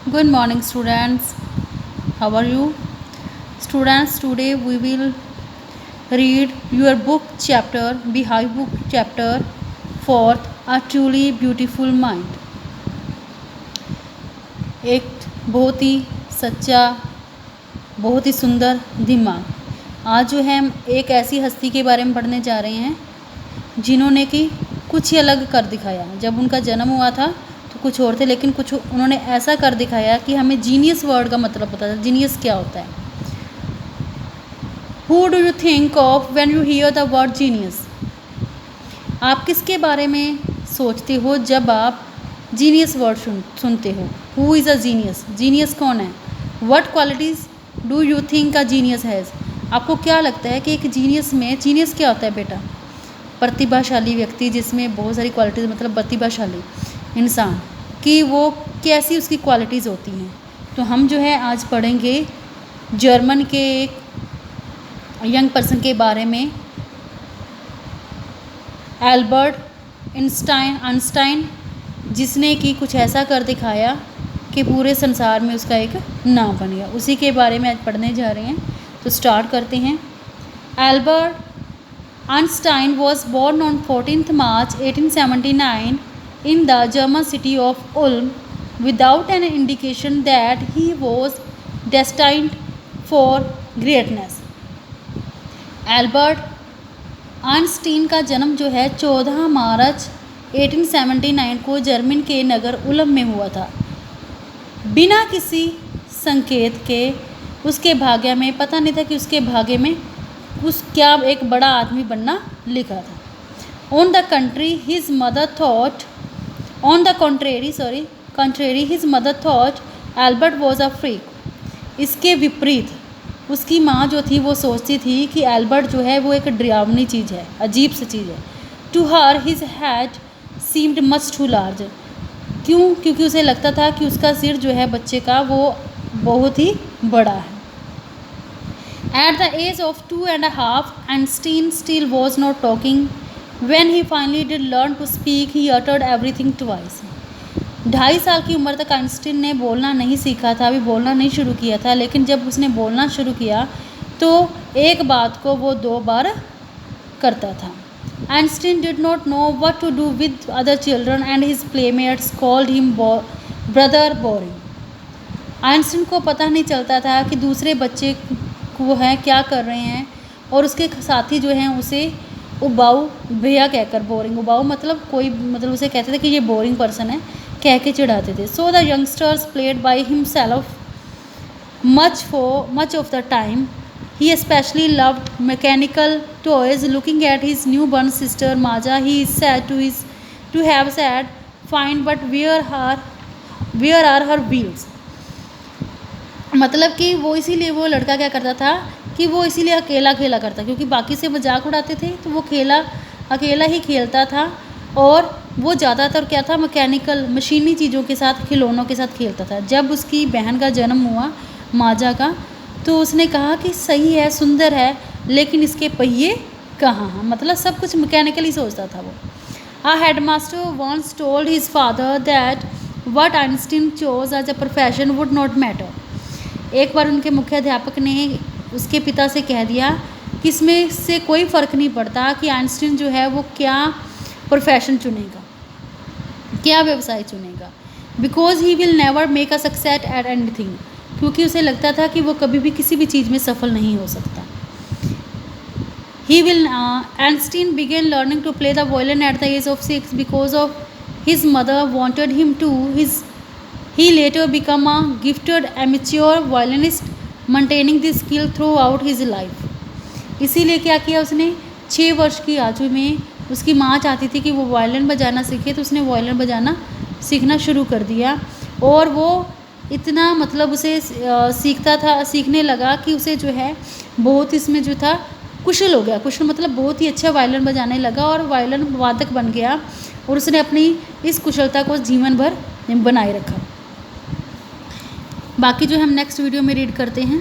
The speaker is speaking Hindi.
Good morning, students. How are you? Students, today we will read your book chapter, Behive book chapter 4th, A Truly Beautiful Mind. एक बहुत ही सच्चा, बहुत ही सुंदर दिमाग। आज जो है हम एक ऐसी हस्ती के बारे में पढ़ने जा रहे हैं जिन्होंने कि कुछ ही अलग कर दिखाया। जब उनका जन्म हुआ था तो कुछ और थे, लेकिन कुछ उन्होंने ऐसा कर दिखाया कि हमें जीनियस वर्ड का मतलब पता था। जीनियस क्या होता है? Who do you think of when you here the word genius? आप किसके बारे में सोचते हो जब आप जीनियस वर्ड सुनते हो? Who is a genius? Genius कौन है? What qualities do you think a genius has? आपको क्या लगता है कि एक जीनियस में, जीनियस क्या होता है बेटा? प्रतिभाशाली व्यक्ति, जिसमें बहुत सारी क्वालिटीज़, मतलब प्रतिभाशाली इंसान कि वो कैसी उसकी क्वालिटीज़ होती हैं। तो हम जो है आज पढ़ेंगे जर्मन के एक यंग पर्सन के बारे में, एल्बर्ट आइंस्टाइन, जिसने कि कुछ ऐसा कर दिखाया कि पूरे संसार में उसका एक नाम बन गया। उसी के बारे में आज पढ़ने जा रहे हैं, तो स्टार्ट करते हैं। Albert Einstein was born on 14th March 1879 in the German city of Ulm without any indication that he was destined for greatness. Albert Einstein का जन्म जो है 14 मार्च 1879 को जर्मन के नगर उल्म में हुआ था। बिना किसी संकेत के उसके भाग्य में पता नहीं था कि उसके भाग्य में उस क्या एक बड़ा आदमी बनना लिखा था। On the contrary his mother thought Albert was a freak. इसके विपरीत उसकी माँ जो थी वो सोचती थी कि एल्बर्ट जो है वो एक डरावनी चीज़ है, अजीब सी चीज़ है। To her his head seemed much too large. क्यों? क्योंकि उसे लगता था कि उसका सिर जो है बच्चे का वो बहुत ही बड़ा है। At the age of 2.5, Einstein still was not talking. When he finally did learn to speak, he uttered everything twice. 2.5 साल की उम्र तक आइंस्टीन ने बोलना नहीं सीखा था, अभी बोलना नहीं शुरू किया था, लेकिन जब उसने बोलना शुरू किया तो एक बात को वो 2 बार करता था। Einstein did not know what to do with other children and his playmates called him brother boring. Einstein को पता नहीं चलता था कि दूसरे बच्चे वो हैं क्या कर रहे हैं, और उसके साथी जो हैं उसे उबाऊ भैया कहकर, बोरिंग, उबाऊ मतलब कोई, मतलब उसे कहते थे कि ये बोरिंग पर्सन है, कह के चिढ़ाते थे। So the youngsters played by himself much of the time. He especially loved mechanical toys. Looking at his new born sister Maja, he is said to have said find but where are her wheels. मतलब कि वो इसीलिए वो लड़का क्या करता था कि वो इसीलिए अकेला खेला करता, क्योंकि बाकी से मजाक उड़ाते थे तो वो अकेला ही खेलता था। और वो ज़्यादातर क्या था, मैकेनिकल मशीनी चीज़ों के साथ, खिलौनों के साथ खेलता था। जब उसकी बहन का जन्म हुआ माजा का, तो उसने कहा कि सही है, सुंदर है, लेकिन इसके पहिए कहाँ हैं? मतलब सब कुछ मैकेनिकली सोचता था वो। A headmaster once told his father that what Einstein chose as a profession would not matter. एक बार उनके मुख्य अध्यापक ने उसके पिता से कह दिया कि इसमें से कोई फ़र्क नहीं पड़ता कि आइंस्टीन जो है वो क्या प्रोफेशन चुनेगा, क्या व्यवसाय चुनेगा। Because he will never make a success at anything. क्योंकि उसे लगता था कि वो कभी भी किसी भी चीज़ में सफल नहीं हो सकता। Einstein began learning to play the violin at the age of 6 because of his mother wanted him to. He later became a gifted amateur violinist, maintaining this skill throughout his life. इसीलिए क्या किया उसने, 6 वर्ष की आयु में उसकी माँ चाहती थी कि वो वायलिन बजाना सीखे, तो उसने वायलिन बजाना सीखना शुरू कर दिया। और वो इतना, मतलब उसे सीखने लगा कि उसे जो है बहुत इसमें जो था कुशल हो गया। कुशल मतलब बहुत ही अच्छा वायलिन बजाने लगा और वायलिन वादक बन गया, और उसने अपनी इस कुशलता को जीवन भर बनाए रखा। बाकी जो हम नेक्स्ट वीडियो में रीड करते हैं।